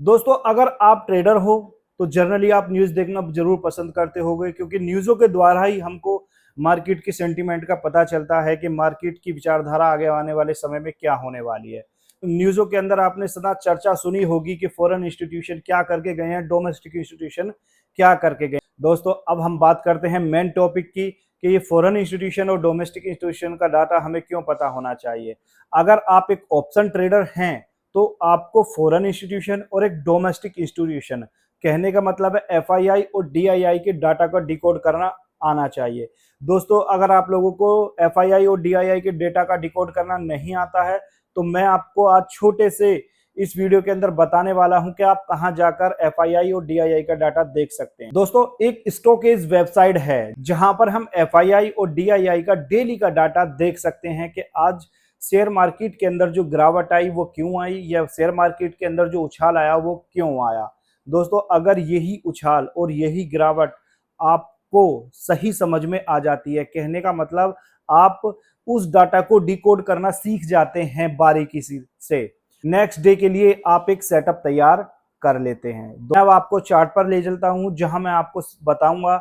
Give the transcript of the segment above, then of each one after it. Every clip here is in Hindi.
दोस्तों, अगर आप ट्रेडर हो तो जनरली आप न्यूज़ देखना जरूर पसंद करते होंगे, क्योंकि न्यूज़ों के द्वारा ही हमको मार्केट की सेंटीमेंट का पता चलता है कि मार्केट की विचारधारा आगे आने वाले समय में क्या होने वाली है। न्यूज़ों के अंदर आपने सदा चर्चा सुनी होगी कि फॉरेन इंस्टीट्यूशन क्या करके गए हैं, डोमेस्टिक इंस्टीट्यूशन क्या करके गए। दोस्तों, अब हम बात करते हैं मेन टॉपिक की कि ये फॉरेन इंस्टीट्यूशन और डोमेस्टिक इंस्टीट्यूशन का डाटा हमें क्यों पता होना चाहिए। अगर आप एक ऑप्शन ट्रेडर हैं तो आपको फॉरेन इंस्टीट्यूशन और एक डोमेस्टिक इंस्टीट्यूशन, कहने का मतलब है एफआईआई और डीआईआई के डाटा को डिकोड करना आना चाहिए। दोस्तों, अगर आप लोगों को एफआईआई और डीआईआई के डेटा का डिकोड करना नहीं आता है तो मैं आपको आज छोटे से इस वीडियो के अंदर बताने वाला हूं कि आप कहां जाकर एफआईआई और डीआईआई का डाटा देख सकते हैं। दोस्तों, एक स्टॉकेज वेबसाइट है जहां पर हम एफआईआई और डीआईआई का डेली का डाटा देख सकते हैं कि आज शेयर मार्केट के अंदर जो गिरावट आई वो क्यों आई, या शेयर मार्केट के अंदर जो उछाल आया वो क्यों आया। दोस्तों, अगर यही उछाल और यही गिरावट आपको सही समझ में आ जाती है, कहने का मतलब आप उस डाटा को डिकोड करना सीख जाते हैं बारीकी से, नेक्स्ट डे के लिए आप एक सेटअप तैयार कर लेते हैं। अब आपको चार्ट पर ले चलता हूं जहां मैं आपको बताऊंगा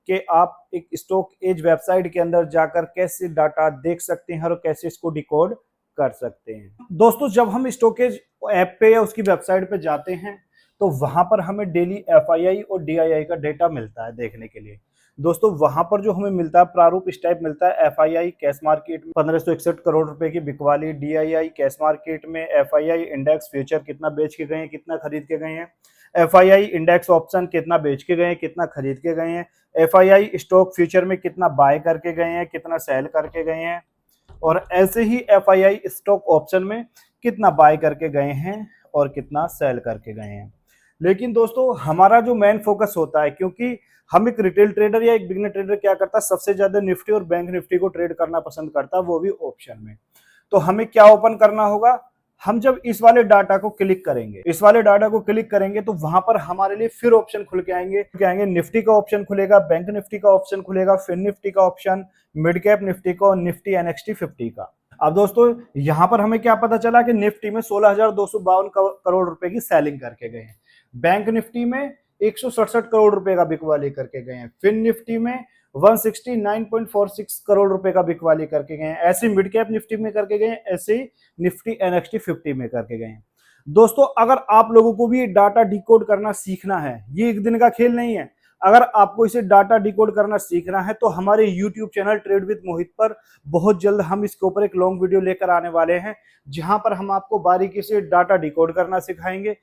कि आप एक स्टॉक एज वेबसाइट के अंदर जाकर कैसे डाटा देख सकते हैं और कैसे इसको डिकोड कर सकते हैं। दोस्तों, जब हम स्टॉकेज ऐप पे या उसकी वेबसाइट पे जाते हैं तो वहां पर हमें डेली एफआईआई और डीआईआई का डेटा मिलता है देखने के लिए। दोस्तों, वहां पर जो हमें मिलता है प्रारूप इस टाइप मिलता है। एफआईआई कैश मार्केट में 1561 करोड़ रुपए की बिकवाली, डीआईआई कैश मार्केट में एफआईआई इंडेक्स फ्यूचर कितना बेच के गए हैं, कितना खरीद के गए हैं, एफआईआई इंडेक्स ऑप्शन कितना बेच के गए हैं, कितना खरीद के गए हैं, एफआईआई स्टॉक फ्यूचर में कितना बाय करके गए हैं, कितना सेल करके गए हैं, और ऐसे ही एफआईआई स्टॉक ऑप्शन में कितना बाय करके गए हैं और कितना सेल करके गए हैं। लेकिन दोस्तों, हमारा जो मेन फोकस होता है, क्योंकि हम एक रिटेल ट्रेडर या एक बिगनर ट्रेडर क्या करता है, सबसे ज्यादा निफ्टी और बैंक निफ्टी को ट्रेड करना पसंद करता है, वो भी ऑप्शन में। तो हमें क्या ओपन करना होगा, हम जब इस वाले डाटा को क्लिक करेंगे, इस वाले डाटा को क्लिक करेंगे तो वहां पर हमारे लिए फिर ऑप्शन खुल के आएंगे। निफ्टी का ऑप्शन खुलेगा, बैंक निफ्टी का ऑप्शन खुलेगा, फिन निफ्टी का ऑप्शन, मिड कैप निफ्टी का और निफ्टी एनएक्सटी 50 का। अब दोस्तों, यहां पर हमें क्या पता चला कि निफ्टी में 16,252 करोड़ रुपए की सेलिंग करके गए हैं, बैंक निफ्टी में 167 करोड़ रुपए का बिकवाली करके गए हैं, फिन निफ्टी में 169.46 करोड़ रुपए का बिकवाली करके गए हैं, ऐसे मिड कैप निफ्टी में करके गए हैं, ऐसे निफ्टी एनएक्सटी 50 में करके गए हैं। दोस्तों, अगर आप लोगों को भी डाटा डिकोड करना सीखना है, ये एक दिन का खेल नहीं है। अगर आपको इसे डाटा डिकोड करना सीखना है तो हमारे YouTube चैनल ट्रेड विद मोहित पर बहुत जल्द हम इसके ऊपर एक लॉन्ग वीडियो लेकर आने वाले हैं, जहां पर हम आपको बारीकी से डाटा डिकोड करना सिखाएंगे।